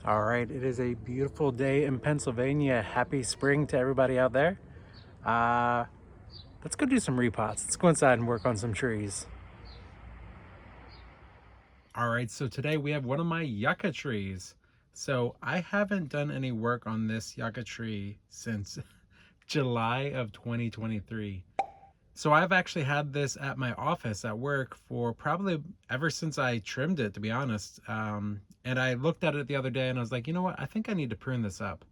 All right, it is a beautiful day in Pennsylvania. Happy spring to everybody out there. Uh, let's go do some repots. Let's go inside and work on some trees. All right, so today we have one of my yucca trees. So I haven't done any work on this yucca tree since July of 2023. So I've actually had this at my office at work for probably ever since I trimmed it, to be honest. And I looked at it the other day and I was like, you know what? I think I need to prune this up.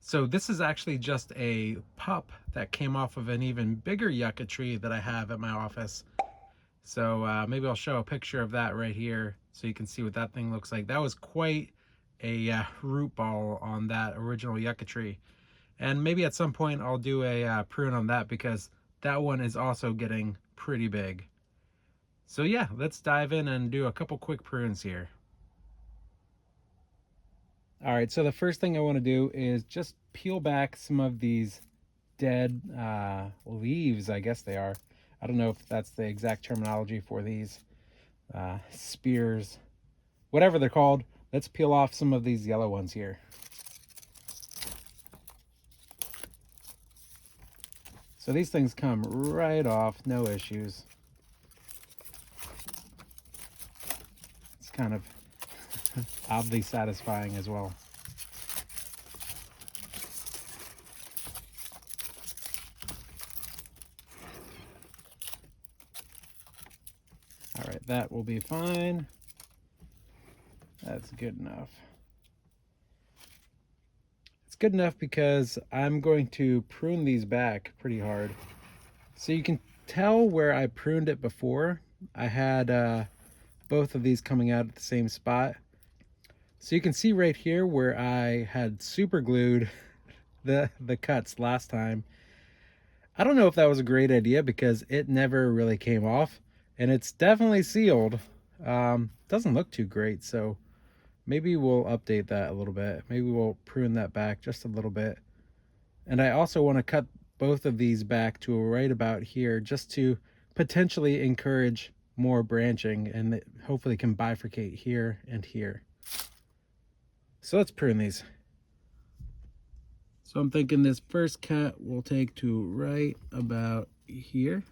So this is actually just a pup that came off of an even bigger yucca tree that I have at my office. So maybe I'll show a picture of that right here so you can see what that thing looks like. That was quite a root ball on that original yucca tree. And maybe at some point I'll do a prune on that because that one is also getting pretty big. So yeah, let's dive in and do a couple quick prunes here. All right, so the first thing I want to do is just peel back some of these dead leaves, I guess they are. I don't know if that's the exact terminology for these spears, whatever they're called. Let's peel off some of these yellow ones here. So these things come right off, no issues. It's kind of oddly satisfying as well. All right, that will be fine. That's good enough. It's good enough because I'm going to prune these back pretty hard. So you can tell where I pruned it before. I had both of these coming out at the same spot. So you can see right here where I had super glued the cuts last time. I don't know if that was a great idea because it never really came off, and it's definitely sealed. Doesn't look too great, so maybe we'll update that a little bit. Maybe we'll prune that back just a little bit. And I also want to cut both of these back to right about here just to potentially encourage more branching, and it hopefully can bifurcate here and here. So let's prune these. So I'm thinking this first cut will take to right about here.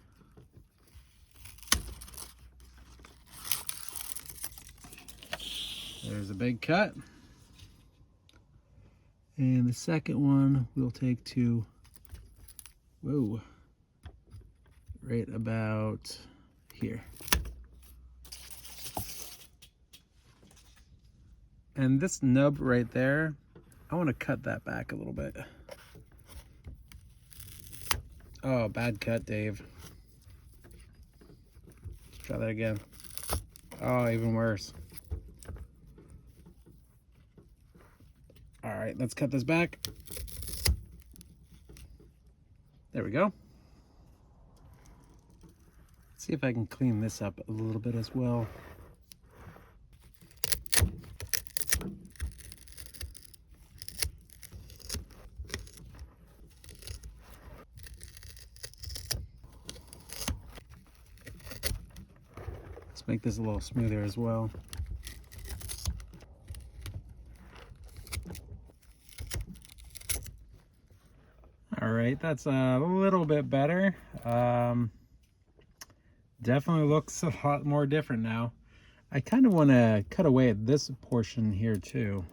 There's a big cut. And the second one we'll take to, whoa, right about here. And this nub right there, I want to cut that back a little bit. Oh, bad cut, Dave. Let's try that again. Oh, even worse. All right, let's cut this back. There we go. Let's see if I can clean this up a little bit as well. Let's make this a little smoother as well. All right, that's a little bit better. Definitely looks a lot more different now. I kind of want to cut away at this portion here too.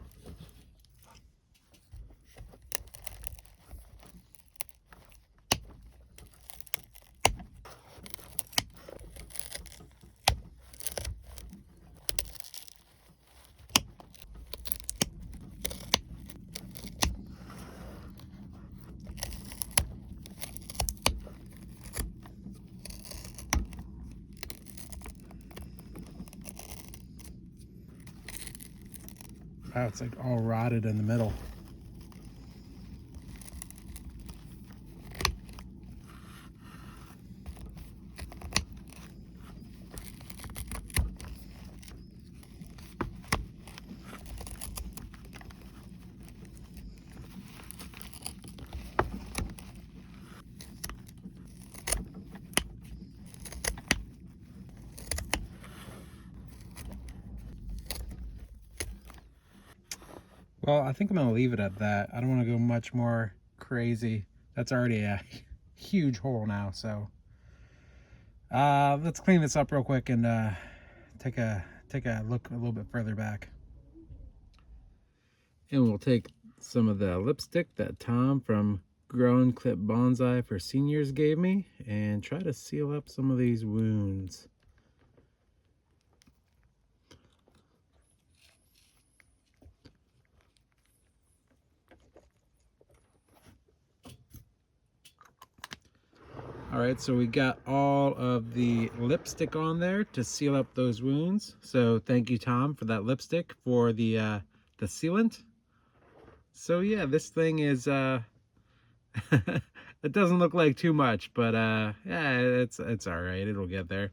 Wow, it's like all rotted in the middle. Well, I think I'm gonna leave it at that. I don't want to go much more crazy. That's already a huge hole now. So let's clean this up real quick and take a look a little bit further back. And we'll take some of the lipstick that Tom from Grown Clip Bonsai for Seniors gave me and try to seal up some of these wounds. All right, so we got all of the lipstick on there to seal up those wounds. So thank you, Tom, for that lipstick for the sealant. So yeah, this thing is it doesn't look like too much, but yeah, it's all right. It'll get there.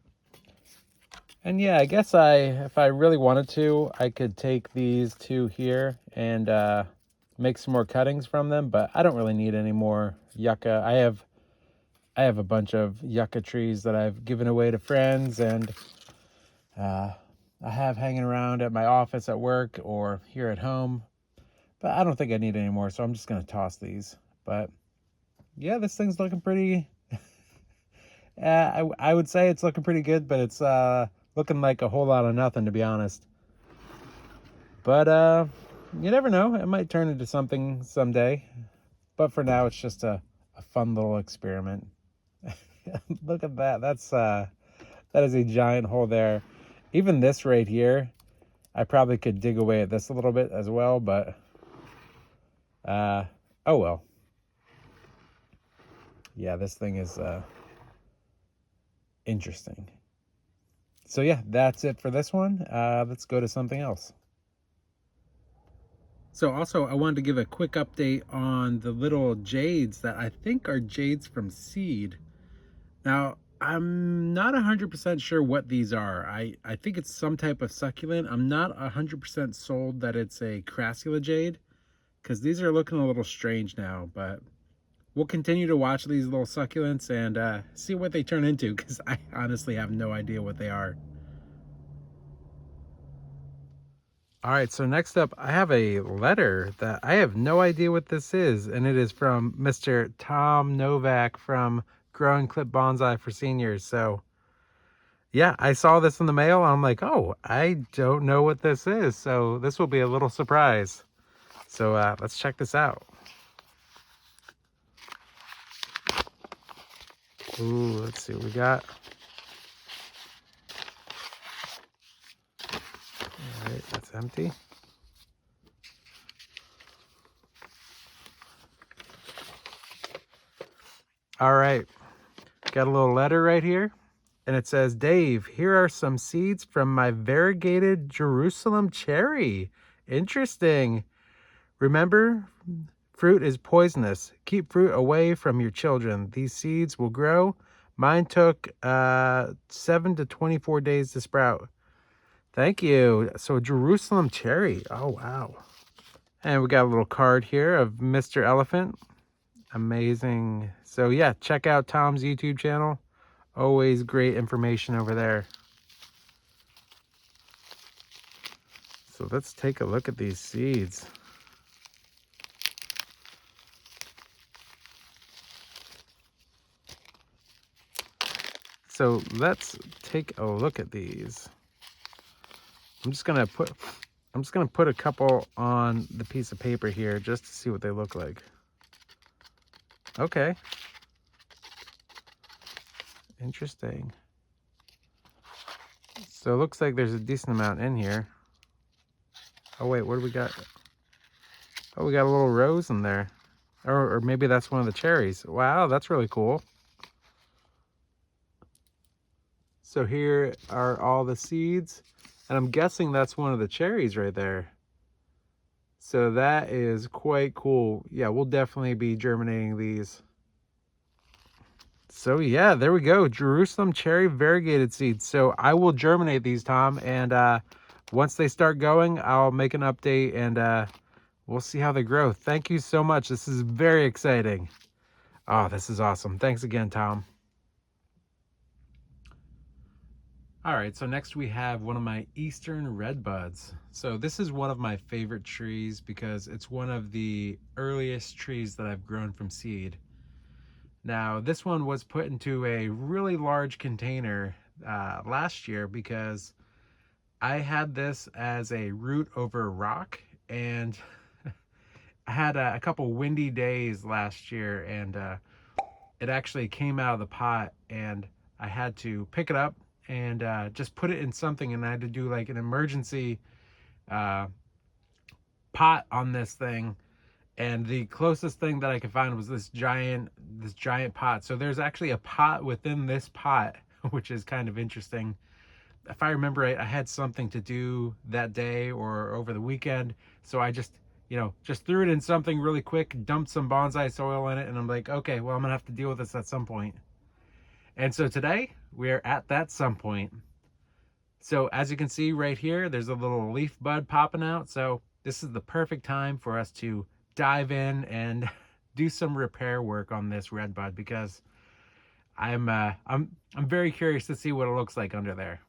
And yeah, I guess if I really wanted to, I could take these two here and make some more cuttings from them, but I don't really need any more yucca. I have a bunch of yucca trees that I've given away to friends, and I have hanging around at my office at work or here at home, but I don't think I need any more, so I'm just going to toss these. But yeah, this thing's looking pretty, I would say it's looking pretty good, but it's looking like a whole lot of nothing, to be honest. But you never know, it might turn into something someday. But for now, it's just a fun little experiment. Look at that. That is a giant hole there. Even this right here, I probably could dig away at this a little bit as well, but oh well. Yeah, this thing is interesting. So yeah, that's it for this one. Let's go to something else. So also, I wanted to give a quick update on the little jades that I think are jades from seed. Now, I'm not 100% sure what these are. I think it's some type of succulent. I'm not 100% sold that it's a Crassula Jade, because these are looking a little strange now, but we'll continue to watch these little succulents and see what they turn into, because I honestly have no idea what they are. All right, so next up, I have a letter that I have no idea what this is, and it is from Mr. Tom Novak from Growing Clip Bonsai for Seniors. So yeah, I saw this in the mail. I'm like, oh, I don't know what this is. So this will be a little surprise. So let's check this out. Ooh, let's see what we got. All right, that's empty. All right, got a little letter right here. And it says, Dave, here are some seeds from my variegated Jerusalem cherry. Interesting. Remember, fruit is poisonous. Keep fruit away from your children. These seeds will grow. Mine took 7 to 24 days to sprout. Thank you. So Jerusalem cherry. Oh, wow. And we got a little card here of Mr. Elephant. Amazing. So yeah, check out Tom's YouTube channel. Always great information over there. So let's take a look at these seeds. So let's take a look at these. I'm just gonna put a couple on the piece of paper here just to see what they look like. Okay. Interesting. So it looks like there's a decent amount in here. Oh wait, what do we got? Oh, we got a little rose in there. Or maybe that's one of the cherries. Wow, that's really cool. So here are all the seeds. And I'm guessing that's one of the cherries right there. So that is quite cool. Yeah, we'll definitely be germinating these. So yeah, there we go. Jerusalem cherry variegated seeds. So I will germinate these, Tom. And once they start going, I'll make an update and we'll see how they grow. Thank you so much. This is very exciting. Oh, this is awesome. Thanks again, Tom. All right, so next we have one of my Eastern Redbuds. So this is one of my favorite trees because it's one of the earliest trees that I've grown from seed. Now, this one was put into a really large container last year because I had this as a root over rock, and I had a couple windy days last year, and it actually came out of the pot, and I had to pick it up and just put it in something, and I had to do like an emergency pot on this thing. And the closest thing that I could find was this giant pot. So there's actually a pot within this pot, which is kind of interesting. If I remember right, I had something to do that day or over the weekend, so I just threw it in something really quick, dumped some bonsai soil in it, and I'm like, okay, well, I'm gonna have to deal with this at some point. And so today we're at that some point. So as you can see right here, there's a little leaf bud popping out. So this is the perfect time for us to dive in and do some repair work on this redbud, because I'm very curious to see what it looks like under there.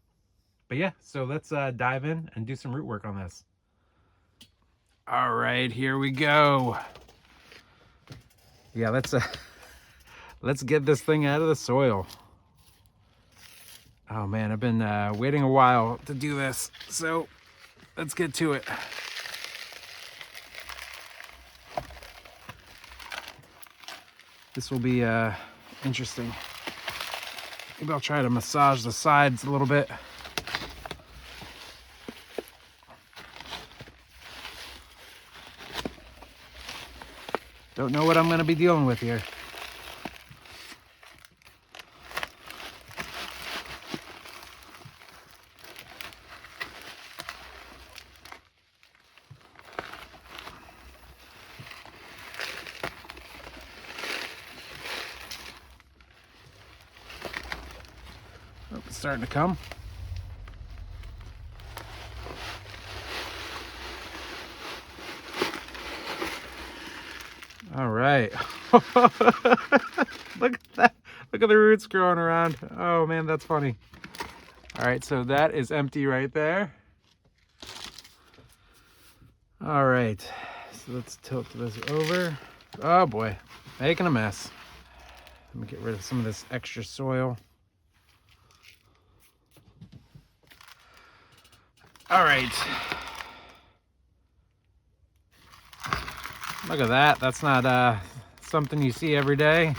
But yeah, so let's dive in and do some root work on this. All right, here we go. Yeah, let's get this thing out of the soil. Oh man, I've been waiting a while to do this, so let's get to it. This will be interesting. Maybe I'll try to massage the sides a little bit. Don't know what I'm going to be dealing with here. Oh, it's starting to come. All right. Look at that. Look at the roots growing around. Oh man, that's funny. All right, so that is empty right there. All right, so let's tilt this over. Oh boy, making a mess. Let me get rid of some of this extra soil. All right. Look at that. That's not something you see every day.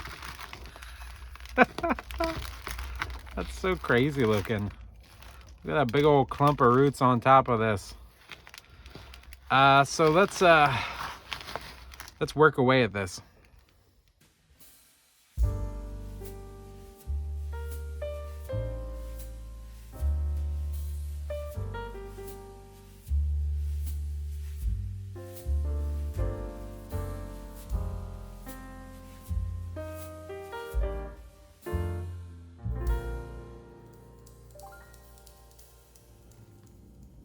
That's so crazy looking. Look at that big old clump of roots on top of this. So let's work away at this.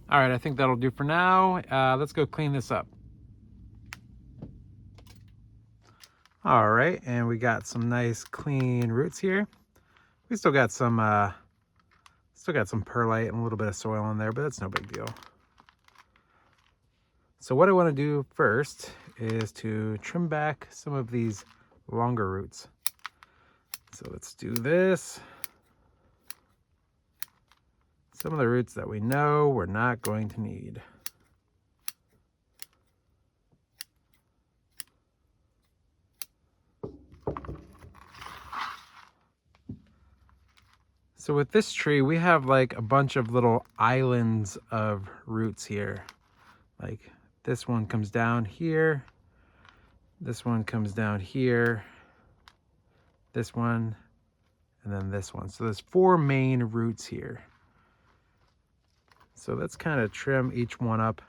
All right, I think that'll do for now. Let's go clean this up. All right, and we got some nice clean roots here. We still got some perlite and a little bit of soil in there, but that's no big deal. So what I want to do first is to trim back some of these longer roots. So let's do this. Some of the roots that we know we're not going to need. So with this tree, we have like a bunch of little islands of roots here. Like this one comes down here. This one comes down here. This one, and then this one. So there's 4 main roots here. So let's kind of trim each one up,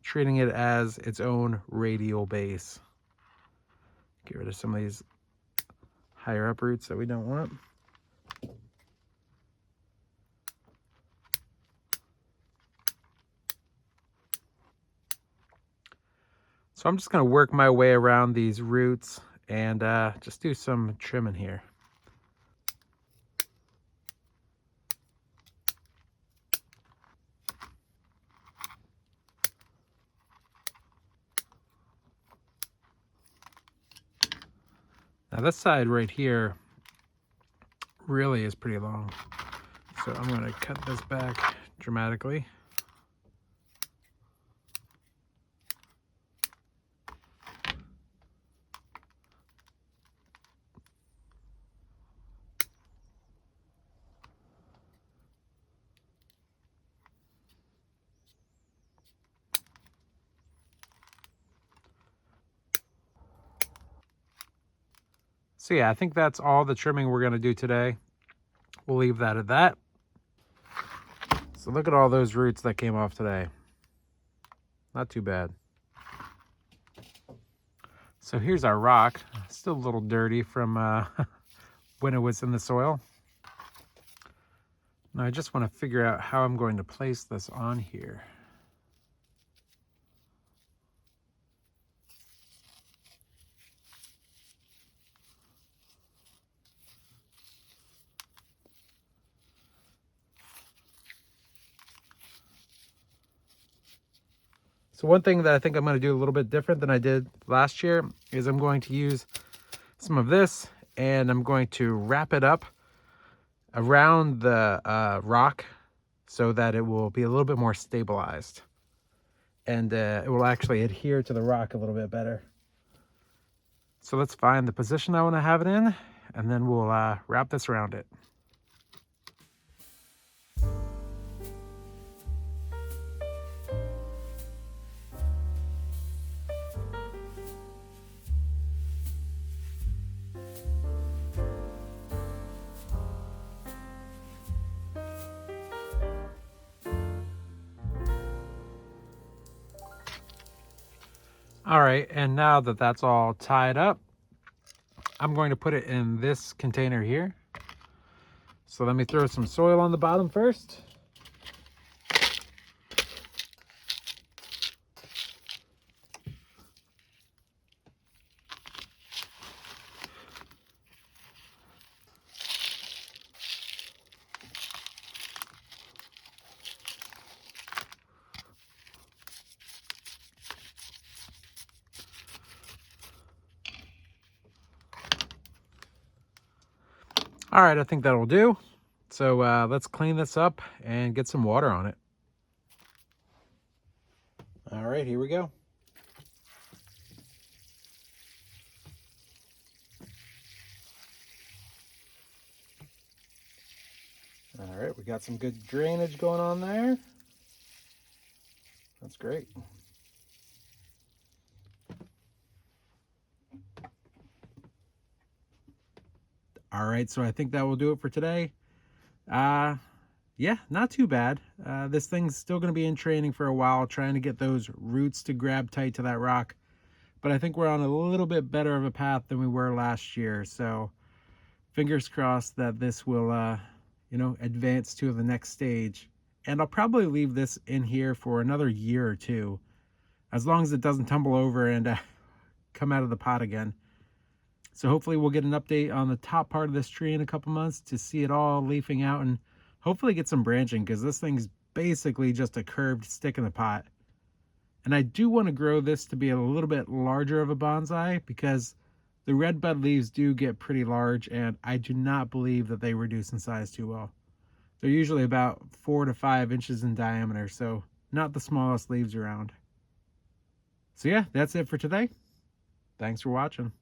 treating it as its own radial base. Get rid of some of these higher up roots that we don't want. So I'm just going to work my way around these roots and just do some trimming here. Now this side right here really is pretty long. So I'm going to cut this back dramatically. So yeah, I think that's all the trimming we're going to do today. We'll leave that at that. So look at all those roots that came off today. Not too bad. So here's our rock. Still a little dirty from when it was in the soil. Now I just want to figure out how I'm going to place this on here. So one thing that I think I'm going to do a little bit different than I did last year is I'm going to use some of this and I'm going to wrap it up around the rock so that it will be a little bit more stabilized and it will actually adhere to the rock a little bit better. So let's find the position I want to have it in and then we'll wrap this around it. All right, and now that that's all tied up, I'm going to put it in this container here. So let me throw some soil on the bottom first. All right, I think that'll do. So let's clean this up and get some water on it. All right, here we go. All right, we got some good drainage going on there. That's great. All right, so I think that will do it for today. Yeah, not too bad. This thing's still going to be in training for a while, trying to get those roots to grab tight to that rock. But I think we're on a little bit better of a path than we were last year. So fingers crossed that this will, you know, advance to the next stage. And I'll probably leave this in here for another year or two, as long as it doesn't tumble over and come out of the pot again. So hopefully we'll get an update on the top part of this tree in a couple months to see it all leafing out and hopefully get some branching, because this thing's basically just a curved stick in the pot. And I do want to grow this to be a little bit larger of a bonsai, because the redbud leaves do get pretty large and I do not believe that they reduce in size too well. They're usually about 4 to 5 inches in diameter, so not the smallest leaves around. So yeah, that's it for today. Thanks for watching.